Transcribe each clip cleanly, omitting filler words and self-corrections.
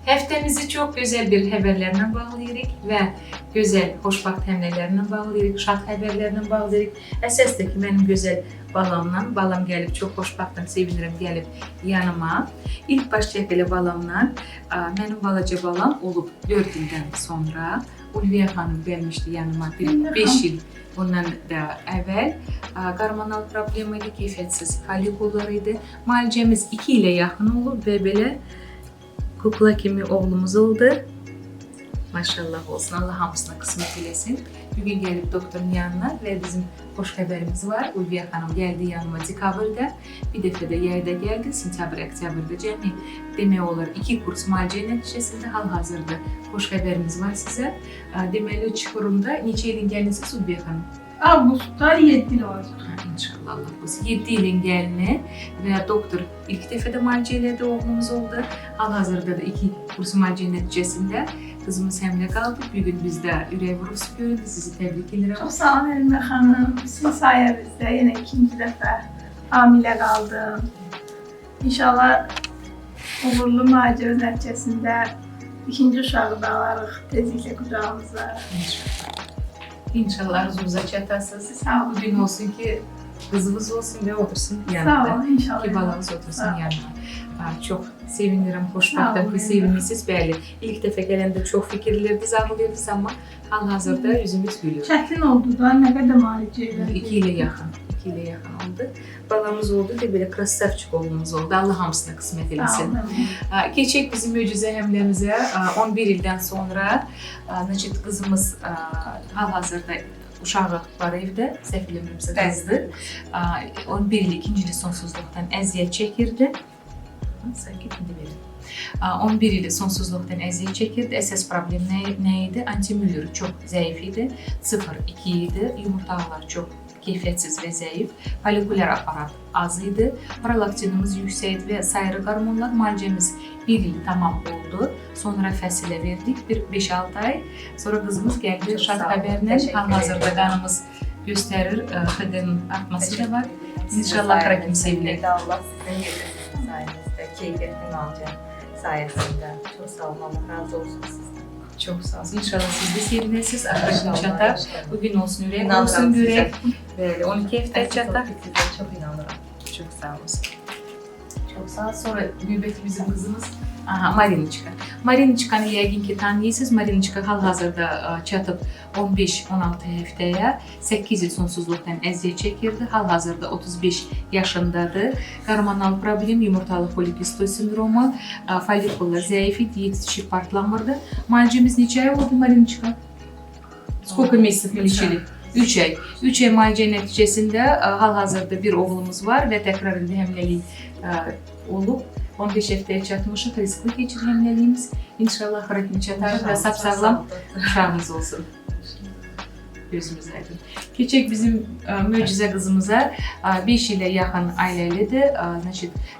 Həftəmizi çox gözəl bir xəbərlərlə bağlayırıq və gözəl, xoşbəxt həmlələrlə bağlayırıq, şad həbərlərlə bağlayırıq. Əsasdır ki, mənim gözəl balam gəlib, çox xoşbəxtəm, sevinirəm gəlib yanıma. İlk başlayaq elə balamdan. Mənim balaca balam olub 4 ildən sonra. Ulviyə xanım gəlmişdi yanıma 5 il bundan da əvvəl. Hormonal problem idi, keyfiyyətsiz follikullar idi. Müalicəmiz 2 ilə yaxın olub və belə kukla kimi oğlumuz oldu. Maşallah olsun, Allah hamısına qismət eləsin. Bugün gəlib doktorun yanına və bizim xoş xəbərimiz var. Ulviyə xanım gəldi yanıma dekabrda, bir dəfə də yayda gəldi, sentyabr, oktyabrda. Cəmi demək olar 2 kurs müalicə nəticəsində hal-hazırda xoş xəbərimiz var sizə. Deməli, Çukurumda neçə ilin gəliniz Ulviyə xanım? Avqustda 7 il olacaq. İnşallah Allah olsun. 7 ilin gəlini və doktor ilk dəfə də müalicə elədi, oğlumuz oldu. Hal-hazırda da 2 kurs müalicə nəticəsində qızımız həmlə qaldı. Bugün bizdə ürək vurusu görüldü. Sizi təbrik edirəm. Çox sağ olun Elmə xanım. Sizin sayənizdə yenə ikinci dəfə hamilə qaldım. İnşallah uğurlu müalicə nəticəsində ikinci uşağı da alarıq tezliklə qucağımıza. İnşallah arzunuza çatasınız. Sağ olun. Bugün olsun ki kızımız olsun ve otursun Sağ yanında. olun inşallah. Ki balamız otursun Sağ olun. yanına. Çok sevinirəm, Sağ xoşbəxtəm olun. ki, sevinmişsiniz. Bəli, ilk dəfə gələndə çox fikirləriniz ağlıyordunuz, amma hal-hazırda yüzümüz gülür. Çətin oldu da, nə qədər müalicə elədik. 2 ilə yaxın oldu. Balamız oldu və belə krasavçıq oğlumuz oldu. Allah hamısına qismət Sağ eləsin. olun. Keçək bizim möcüzə həmləmizə. 11 ildən sonra qızımız hal-hazırda uşağı var evdə, səhv eləmirəmsə qızdır. 11 il ikinci il sonsuzluqdan əziyyət çəkirdi. Sakit indi verin. 11 il sonsuzluqdan əziyyət çəkirdi. Əsas problem nə idi? Antimüllürü çox zəif idi. 0-2 idi. Yumurtalar çox keyfiyyətsiz və zəif. Folikulyar aparat az idi. Prolaktinimiz yüksək idi və sairə hormonlar. Müalicəmiz 1 il tamam oldu. Sonra fəsilə verdik. Bir 5-6 ay. Sonra qızımız gəldi şad xəbərlə. Hal-hazırda qanımız göstərir. XD'nin artması da var. İnşallah rakim sevinək. Allah sizin yetirsin sayenizde, keyfiyetini alacağım sayesinde. Çok sağ olun, Allah razı olsun sizden. Çok sağ olun. İnşallah siz de sevinəsiniz. Arkadaşım çatar. Bugün olsun ürək, İnanıram olsun sizə. ürək. Böyle 12 həftə çatar. Size çok inanırım. Çok sağ olsun. Çok sağ olun. Sonra növbəti bizim qızımız Mariniçka. Mariniçkanı yəqin ki tanıyırsınız. Mariniçka hal-hazırda çatıb 15-16 həftəyə 8 il sonsuzluqdan əziyyət çəkirdi. Hal-hazırda 35 yaşındadır. Hormonal problem, yumurtalı polikistoz sindromu, follikullar zəif idi, yetişib partlamırdı. Müalicəmiz neçə ay oldu Mariniçka? Сколько месяцев мы лечили? 3 ay. 3 ay müalicə nəticəsində hal-hazırda bir oğlumuz var və təkrar indi həmləlik olub. 15 həftəyə çatmışıq, riskli keçir həmləliyimiz. İnşallah xarakini çatarıq və sap-sağlam uşağımız olsun. Gözümüz aydın. Keçək bizim möcüzə qızımıza. 5 ilə yaxın ailəlidir.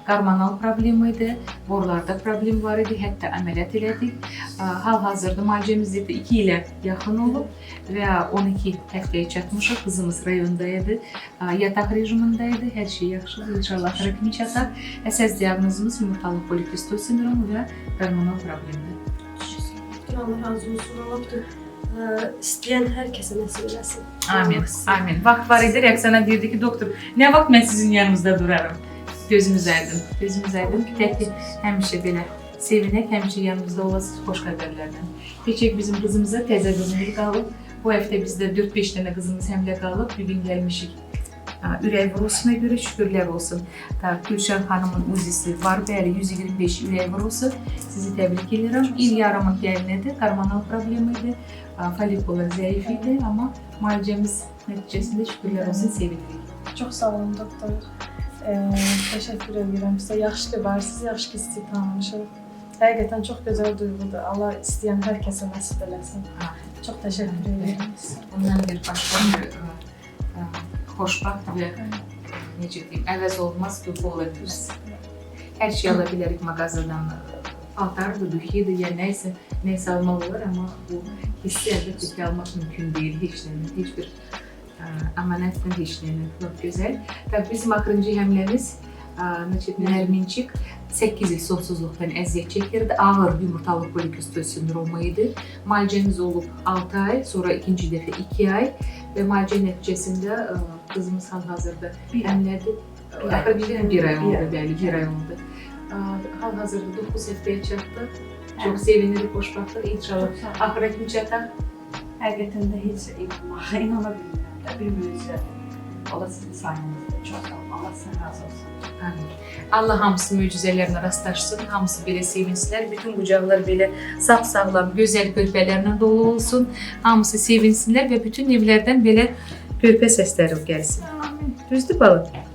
Hormonal problem idi, borularda problem var idi, hətta əməliyyat elədik. Hal-hazırda müalicəmiz 2 ilə yaxın olub və 12 həftəyə çatmışıq. Qızımız rayondaydı, yataq rejimindəydi, hər şey yaxşıdır. İnşallah xarakini çatar. Əsas diaqnozumuz yumurtalı polikistoz sindromu və hormonal problemdir. Allah razı olsun. Allah istəyən hər kəsə nəsib eləsin. Amin, amin. Vaxt var idi, Rəqsana deyirdi ki, doktor, nə vaxt mən sizin yanınızda durarım? Gözümüz aydın. Gözümüz aydın ki, tək ki, həmişə belə sevinək, həmişə yanımızda olasınız xoş xəbərlərlə. Keçək bizim qızımıza, təzə qızımız qalıb. Bu həftə bizdə 4-5 dənə qızımız həmlə qalıb. Bugün gəlmişik. Ürək vurusuna görə şükürlər olsun. Gülşən xanımın uzisi var, bəli, 125 ürək vurusu. Sizi təbrik edirəm. İl yarımın gəlinidir, hormonal problemi idi. Folikular zəif idi, amma müalicəmiz nəticəsində şükürlər olsun, sevinirik. Çox sağ olun doktor. Təşəkkür edirəm sizə. Yaxşı ki varsınız, yaxşı ki sizi tanımışıq. Həqiqətən çox gözəl duyğudur. Allah istəyən hər kəsə nəsib eləsin. Çox təşəkkür edirəm sizə. Bundan bir başqa xoşbəxt və necə deyim, əvəz olmaz duyğu ola biliriz. Hər şey ala bilərik mağazadan. Paltardır, duxidir, ya nəysə almaq olar, amma bu hissi əlbəttə ki, almaq mümkün deyil, heç bir əmanətlə heç nəylə. Çox gözəl. Bizim axırıncı həmləmiz Nərminçik. 8 il susuzluqdan əziyyət çəkirdi. Ağır yumurtalı polikistik sindromu idi. Müalicəmiz olub 6 ay, sonra ikinci dəfə 2 ay və müalicə nəticəsində qızımız hal-hazırda həmlədir. Axı bir ay oldu, bəli, bir ay oldu. Hal-hazırda 9 həftəyə çatdı. Çox sevinirik, xoşbəxtlik. İnşallah axıra kimi çatar. Həqiqətən də heç inana bilmirəm. Bir möcüzədir. O da sizin sayənizdə. Çox sağ olun. Allah sizdən razı olsun. Amin. Allah hamısı möcüzələrlə rastlaşsın, hamısı belə sevinsinlər. Bütün qucaqlar belə sağ-sağlam, gözəl körpələrlə dolu olsun. Hamısı sevinsinlər və bütün evlərdən belə körpə səsləri gəlsin. Amin. Düzdür balım?